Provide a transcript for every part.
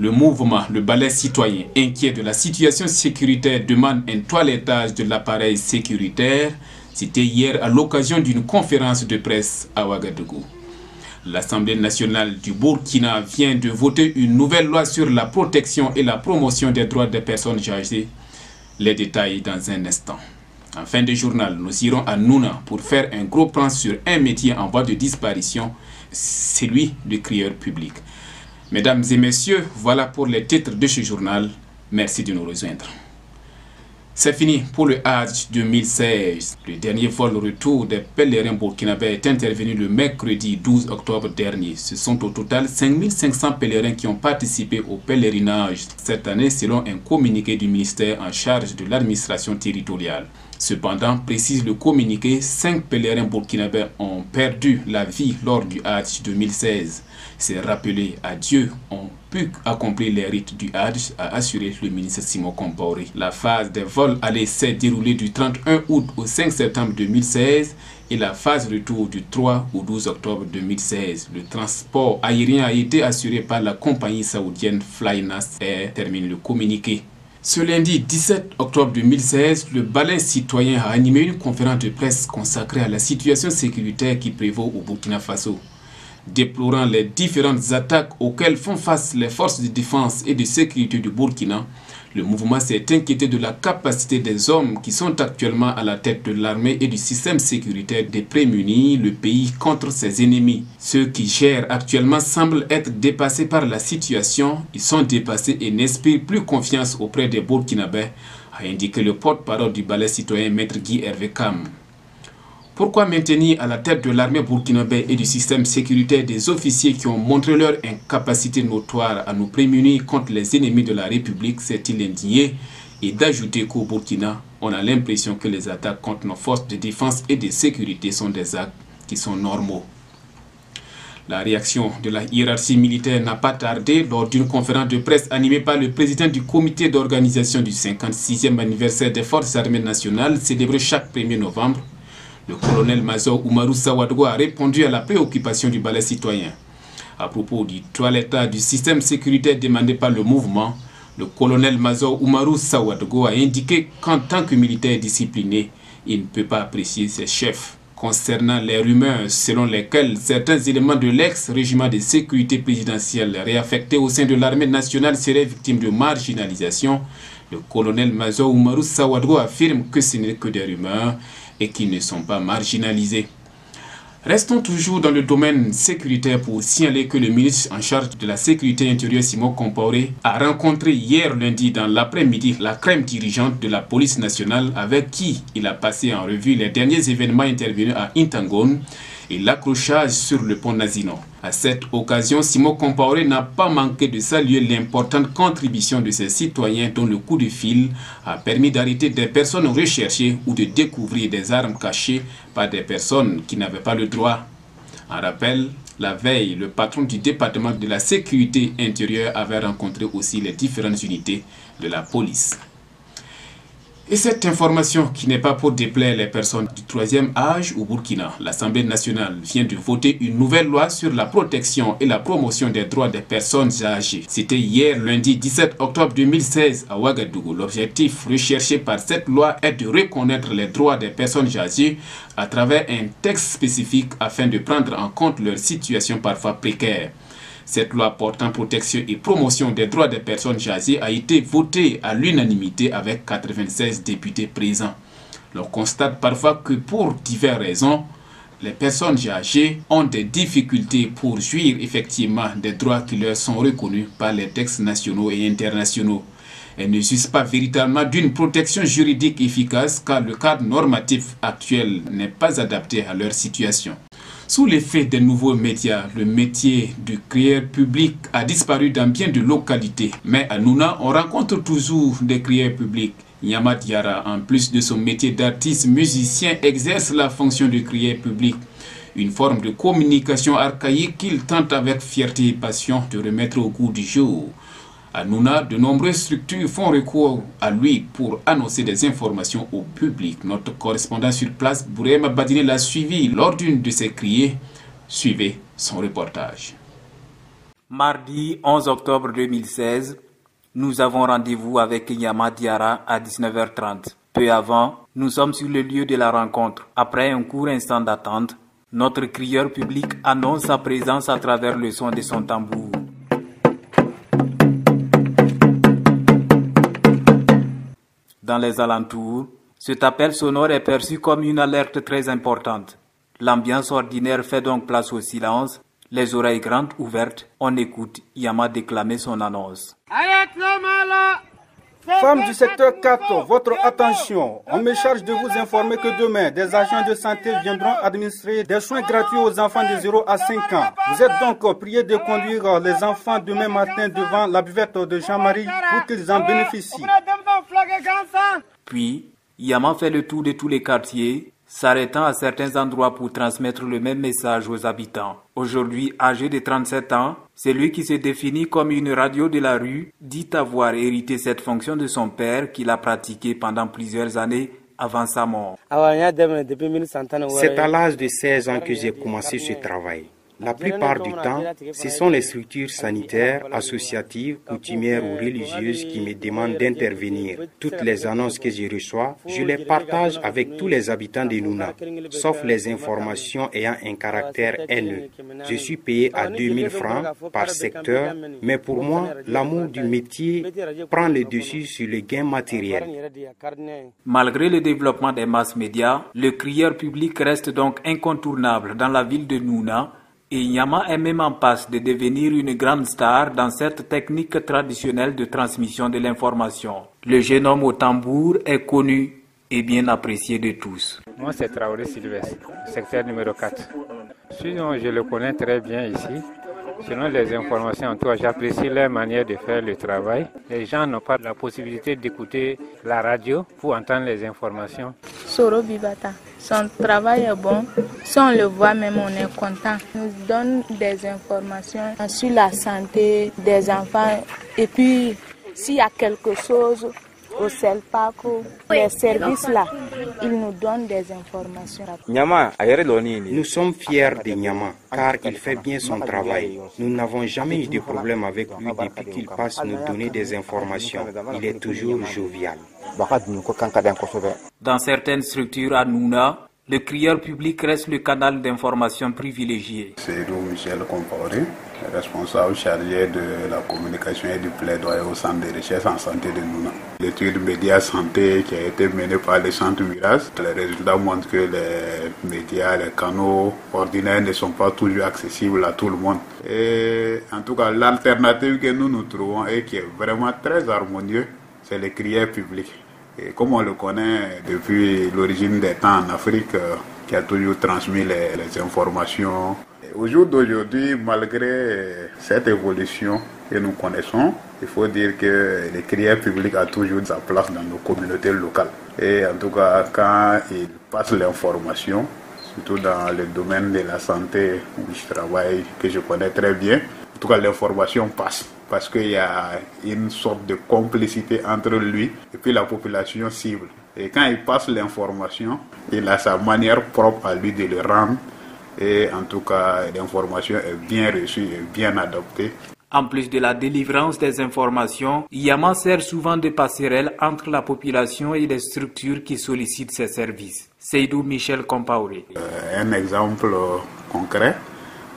Le mouvement Le Balai Citoyen, inquiet de la situation sécuritaire, demande un toilettage de l'appareil sécuritaire. C'était hier à l'occasion d'une conférence de presse à Ouagadougou. L'Assemblée nationale du Burkina vient de voter une nouvelle loi sur la protection et la promotion des droits des personnes âgées. Les détails dans un instant. En fin de journal, nous irons à Nouna pour faire un gros plan sur un métier en voie de disparition, celui de crieur public. Mesdames et messieurs, voilà pour les titres de ce journal. Merci de nous rejoindre. C'est fini pour le Hajj 2016. Le dernier vol retour des pèlerins burkinabés est intervenu le mercredi 12 octobre dernier. Ce sont au total 5500 pèlerins qui ont participé au pèlerinage cette année selon un communiqué du ministère en charge de l'administration territoriale. Cependant, précise le communiqué, 5 pèlerins burkinabés ont perdu la vie lors du Hajj 2016. Ces rappelés à Dieu ont pu accomplir les rites du Hajj, a assuré le ministre Simon Compaoré. La phase des vols allés s'est déroulée du 31 août au 5 septembre 2016 et la phase retour du 3 au 12 octobre 2016. Le transport aérien a été assuré par la compagnie saoudienne Flynas Air, termine le communiqué. Ce lundi 17 octobre 2016, le Balai Citoyen a animé une conférence de presse consacrée à la situation sécuritaire qui prévaut au Burkina Faso. Déplorant les différentes attaques auxquelles font face les forces de défense et de sécurité du Burkina, le mouvement s'est inquiété de la capacité des hommes qui sont actuellement à la tête de l'armée et du système sécuritaire de prémunir le pays contre ses ennemis. Ceux qui gèrent actuellement semblent être dépassés par la situation, ils sont dépassés et n'inspirent plus confiance auprès des Burkinabés, a indiqué le porte-parole du Balai Citoyen Maître Guy Hervé Kam. Pourquoi maintenir à la tête de l'armée burkinabé et du système sécuritaire des officiers qui ont montré leur incapacité notoire à nous prémunir contre les ennemis de la République, s'est-il indigné, et d'ajouter qu'au Burkina, on a l'impression que les attaques contre nos forces de défense et de sécurité sont des actes qui sont normaux. La réaction de la hiérarchie militaire n'a pas tardé lors d'une conférence de presse animée par le président du comité d'organisation du 56e anniversaire des forces armées nationales célébré chaque 1er novembre. Le colonel-major Oumarou Saouadou a répondu à la préoccupation du Balai Citoyen. À propos du toilettage du système sécuritaire demandé par le mouvement, le colonel-major Oumarou Saouadou a indiqué qu'en tant que militaire discipliné, il ne peut pas apprécier ses chefs. Concernant les rumeurs selon lesquelles certains éléments de l'ex-régiment de sécurité présidentielle réaffectés au sein de l'armée nationale seraient victimes de marginalisation, le colonel-major Oumarou Saouadou affirme que ce n'est que des rumeurs et qui ne sont pas marginalisés. Restons toujours dans le domaine sécuritaire pour signaler que le ministre en charge de la sécurité intérieure Simon Compaoré a rencontré hier lundi dans l'après-midi la crème dirigeante de la police nationale avec qui il a passé en revue les derniers événements intervenus à Intangon et l'accrochage sur le pont Nazino. À cette occasion, Simon Compaoré n'a pas manqué de saluer l'importante contribution de ses citoyens dont le coup de fil a permis d'arrêter des personnes recherchées ou de découvrir des armes cachées par des personnes qui n'avaient pas le droit. En rappel, la veille, le patron du département de la sécurité intérieure avait rencontré aussi les différentes unités de la police. Et cette information qui n'est pas pour déplaire les personnes du troisième âge au Burkina, l'Assemblée nationale vient de voter une nouvelle loi sur la protection et la promotion des droits des personnes âgées. C'était hier lundi 17 octobre 2016 à Ouagadougou. L'objectif recherché par cette loi est de reconnaître les droits des personnes âgées à travers un texte spécifique afin de prendre en compte leur situation parfois précaire. Cette loi portant protection et promotion des droits des personnes âgées a été votée à l'unanimité avec 96 députés présents. On constate parfois que pour diverses raisons, les personnes âgées ont des difficultés pour jouir effectivement des droits qui leur sont reconnus par les textes nationaux et internationaux. Elles ne jouissent pas véritablement d'une protection juridique efficace car le cadre normatif actuel n'est pas adapté à leur situation. Sous l'effet des nouveaux médias, le métier de crieur public a disparu dans bien de localités. Mais à Nouna, on rencontre toujours des crieurs publics. Yamad Yara, en plus de son métier d'artiste musicien, exerce la fonction de crieur public. Une forme de communication archaïque qu'il tente avec fierté et passion de remettre au goût du jour. À Nouna, de nombreuses structures font recours à lui pour annoncer des informations au public. Notre correspondant sur place, Bourema Badine, l'a suivi lors d'une de ses criées. Suivez son reportage. Mardi 11 octobre 2016, nous avons rendez-vous avec Yama Diarra à 19h30. Peu avant, nous sommes sur le lieu de la rencontre. Après un court instant d'attente, notre crieur public annonce sa présence à travers le son de son tambour. Dans les alentours, cet appel sonore est perçu comme une alerte très importante. L'ambiance ordinaire fait donc place au silence. Les oreilles grandes ouvertes, on écoute Yama déclamer son annonce. Femmes du secteur 4, votre attention. On me charge de vous informer que demain, des agents de santé viendront administrer des soins gratuits aux enfants de 0 à 5 ans. Vous êtes donc priés de conduire les enfants demain matin devant la buvette de Jean-Marie pour qu'ils en bénéficient. Puis, Yama fait le tour de tous les quartiers, s'arrêtant à certains endroits pour transmettre le même message aux habitants. Aujourd'hui âgé de 37 ans, c'est lui qui se définit comme une radio de la rue, dit avoir hérité cette fonction de son père qu'il a pratiquée pendant plusieurs années avant sa mort. C'est à l'âge de 16 ans que j'ai commencé ce travail. La plupart du temps, ce sont les structures sanitaires, associatives, coutumières ou religieuses qui me demandent d'intervenir. Toutes les annonces que je reçois, je les partage avec tous les habitants de Nouna, sauf les informations ayant un caractère haineux. Je suis payé à 2000 francs par secteur, mais pour moi, l'amour du métier prend le dessus sur le gain matériel. Malgré le développement des masses médias, le crieur public reste donc incontournable dans la ville de Nouna. Et Yama est même en passe de devenir une grande star dans cette technique traditionnelle de transmission de l'information. Le jeune homme au tambour est connu et bien apprécié de tous. Moi, c'est Traoré Sylvestre, secteur numéro 4. Sinon, je le connais très bien ici. Selon les informations, en tout cas, j'apprécie leur manière de faire le travail. Les gens n'ont pas la possibilité d'écouter la radio pour entendre les informations. Soro Bibata, son travail est bon. Si on le voit même, on est content. Il nous donne des informations sur la santé des enfants. Et puis, s'il y a quelque chose au CELPAC, les services là, ils nous donnent des informations. Nous sommes fiers de Nyama car il fait bien son travail. Nous n'avons jamais eu de problème avec lui depuis qu'il passe nous donner des informations. Il est toujours jovial. Dans certaines structures à Nouna, le crieur public reste le canal d'information privilégié. C'est Michel Compaoré, responsable chargé de la communication et du plaidoyer au centre de recherche en santé de Nouna. L'étude média santé qui a été menée par le centre Mirage, les résultats montrent que les médias, les canaux ordinaires ne sont pas toujours accessibles à tout le monde. Et en tout cas, l'alternative que nous trouvons et qui est vraiment très harmonieuse, c'est le crieur public. Et comme on le connaît depuis l'origine des temps en Afrique, qui a toujours transmis les informations. Au jour d'aujourd'hui, malgré cette évolution que nous connaissons, il faut dire que le crieur public a toujours sa place dans nos communautés locales. Et en tout cas, quand il passe l'information, surtout dans le domaine de la santé où je travaille, que je connais très bien, en tout cas l'information passe. Parce qu'il y a une sorte de complicité entre lui et puis la population cible. Et quand il passe l'information, il a sa manière propre à lui de le rendre. Et en tout cas, l'information est bien reçue et bien adoptée. En plus de la délivrance des informations, Yama sert souvent de passerelle entre la population et les structures qui sollicitent ses services. Seydou Michel Compaoré. Un exemple concret.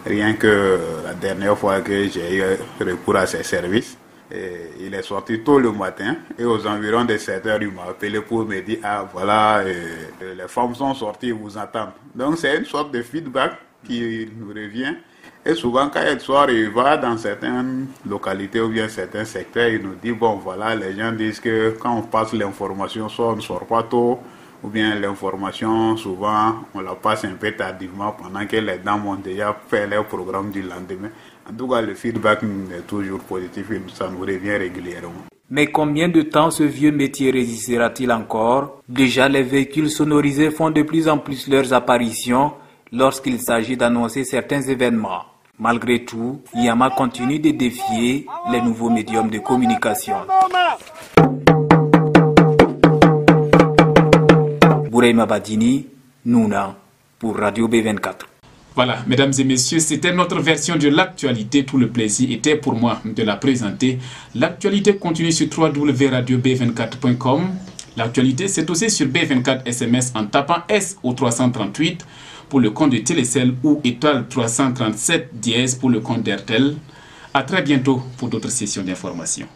Rien que la dernière fois que j'ai eu recours à ces services, il est sorti tôt le matin et aux environs de 7 heures, il m'a appelé pour me dire « Ah voilà, les femmes sont sorties, ils vous attendent ». Donc c'est une sorte de feedback qui nous revient. Et souvent quand il soir, il va dans certaines localités ou bien certains secteurs, il nous dit « Bon voilà, les gens disent que quand on passe l'information, soit on ne sort pas tôt, ou bien l'information, souvent, on la passe un peu tardivement pendant que les dames ont déjà fait leur programme du lendemain. En tout cas, le feedback est toujours positif et ça nous revient régulièrement. Mais combien de temps ce vieux métier résistera-t-il encore? Déjà, les véhicules sonorisés font de plus en plus leurs apparitions lorsqu'il s'agit d'annoncer certains événements. Malgré tout, Yama continue de défier les nouveaux médiums de communication. Bouraïma Badini, Nouna, pour Radio B24. Voilà, mesdames et messieurs, c'était notre version de l'actualité. Tout le plaisir était pour moi de la présenter. L'actualité continue sur www.radio-b24.com. L'actualité, c'est aussi sur B24 SMS en tapant S au 338 pour le compte de Télécel ou étoile 337 dièse pour le compte d'Airtel. À très bientôt pour d'autres sessions d'information.